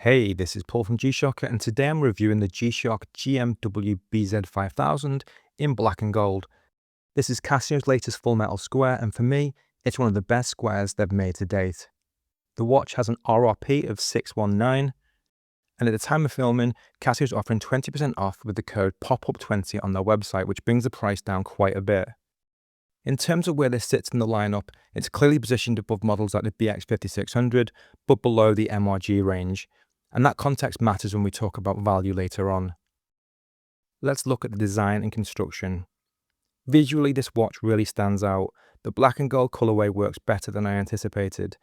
Hey, this is Paul from G-Shock, and today I'm reviewing the G-Shock GMW-BZ5000 in black and gold. This is Casio's latest full metal square, and for me, it's one of the best squares they've made to date. The watch has an RRP of 619, and at the time of filming, Casio's offering 20% off with the code POPUP20 on their website, which brings the price down quite a bit. In terms of where this sits in the lineup, it's clearly positioned above models like the BX5600, but below the MRG range. And that context matters when we talk about value later on. Let's look at the design and construction. Visually, this watch really stands out. The black and gold colorway works better than I anticipated.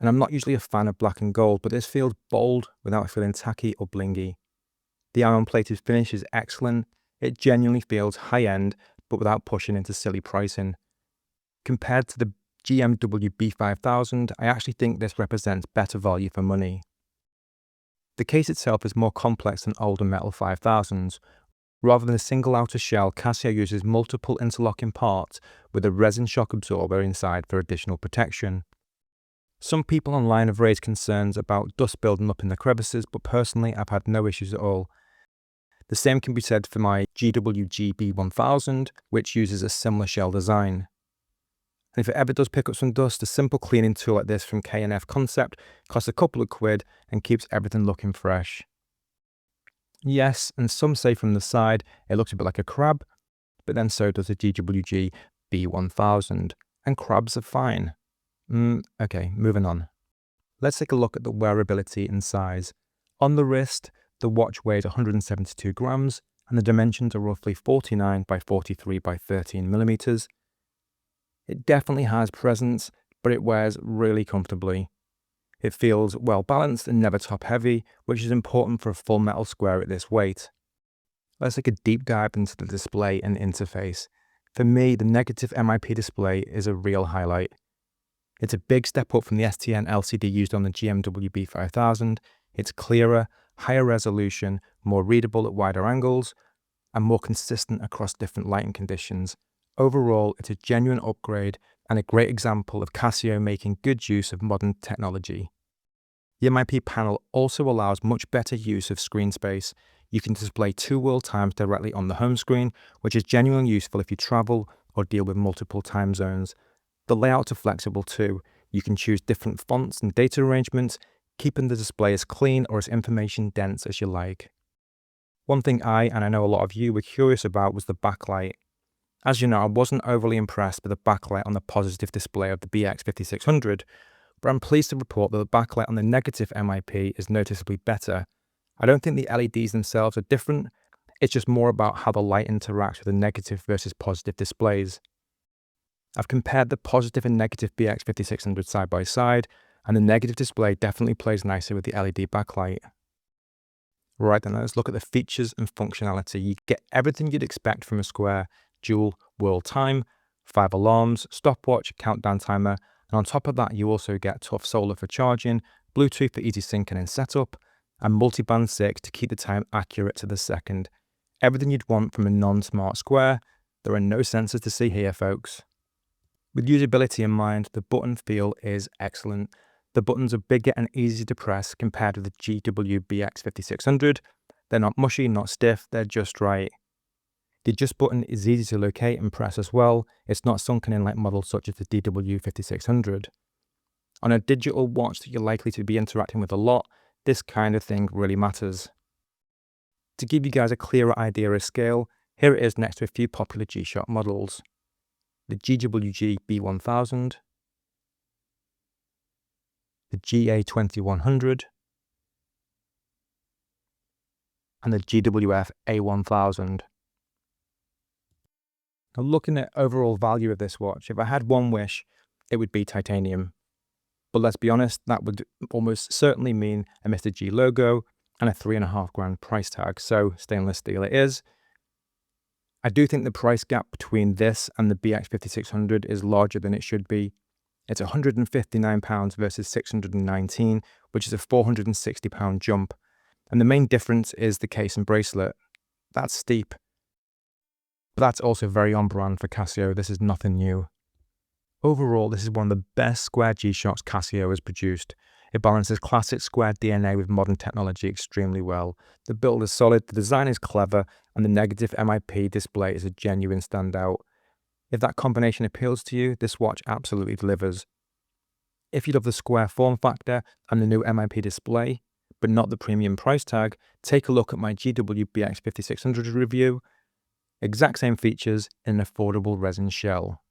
And I'm not usually a fan of black and gold, but this feels bold without feeling tacky or blingy. The iron-plated finish is excellent. It genuinely feels high-end, but without pushing into silly pricing. Compared to the GMW-B5000, I actually think this represents better value for money. The case itself is more complex than older metal 5000s. Rather than a single outer shell, Casio uses multiple interlocking parts with a resin shock absorber inside for additional protection. Some people online have raised concerns about dust building up in the crevices, but personally I've had no issues at all. The same can be said for my GWG-B1000, which uses a similar shell design. And if it ever does pick up some dust, a simple cleaning tool like this from K&F Concept costs a couple of quid and keeps everything looking fresh. Yes, and some say from the side it looks a bit like a crab, but then so does the GWG B1000, and crabs are fine. Okay, moving on. Let's take a look at the wearability and size. On the wrist, the watch weighs 172 grams, and the dimensions are roughly 49 by 43 by 13 millimeters. It definitely has presence, but it wears really comfortably. It feels well balanced and never top heavy, which is important for a full metal square at this weight. Let's take a deep dive into the display and interface. For me, the negative MIP display is a real highlight. It's a big step up from the STN LCD used on the GMW-B5000. It's clearer, higher resolution, more readable at wider angles, and more consistent across different lighting conditions. Overall, it's a genuine upgrade and a great example of Casio making good use of modern technology. The MIP panel also allows much better use of screen space. You can display 2 world times directly on the home screen, which is genuinely useful if you travel or deal with multiple time zones. The layouts are flexible too. You can choose different fonts and data arrangements, keeping the display as clean or as information dense as you like. One thing and I know a lot of you were curious about was the backlight. As you know, I wasn't overly impressed with the backlight on the positive display of the BX5600, but I'm pleased to report that the backlight on the negative MIP is noticeably better. I don't think the LEDs themselves are different, it's just more about how the light interacts with the negative versus positive displays. I've compared the positive and negative BX5600 side by side, and the negative display definitely plays nicer with the LED backlight. Right then, let's look at the features and functionality. You get everything you'd expect from a square: dual world time, 5 alarms, stopwatch, countdown timer, and on top of that you also get tough solar for charging, Bluetooth for easy syncing and setup, and multiband 6 to keep the time accurate to the second. Everything you'd want from a non-smart square. There are no sensors to see here, folks. With usability in mind, the button feel is excellent. The buttons are bigger and easier to press compared with the GW-BX5600. They're not mushy, not stiff, they're just right. The adjust button is easy to locate and press as well. It's not sunken in like models such as the DW5600. On a digital watch that you're likely to be interacting with a lot, this kind of thing really matters. To give you guys a clearer idea of scale, here it is next to a few popular G-Shock models. The GWG B1000, the GA2100, and the GWF A1000. Now, looking at overall value of this watch, if I had one wish, it would be titanium. But let's be honest, that would almost certainly mean a Mr. G logo and a $3.5 grand price tag, so stainless steel it is. I do think the price gap between this and the BX5600 is larger than it should be. It's £159 versus $619, which is a £460 jump. And the main difference is the case and bracelet. That's steep. But that's also very on brand for Casio. This is nothing new. Overall, this is one of the best square G-Shocks Casio has produced. It balances classic square DNA with modern technology extremely well. The build is solid, the design is clever, and the negative MIP display is a genuine standout. If that combination appeals to you, this watch absolutely delivers. If you love the square form factor and the new MIP display, but not the premium price tag, take a look at my GW-BX5600 review. Exact same features in an affordable resin shell.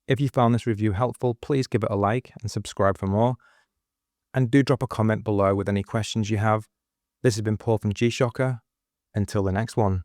If you found this review helpful, please give it a like and subscribe for more. And do drop a comment below with any questions you have. This has been Paul from G-Shocker. Until the next one.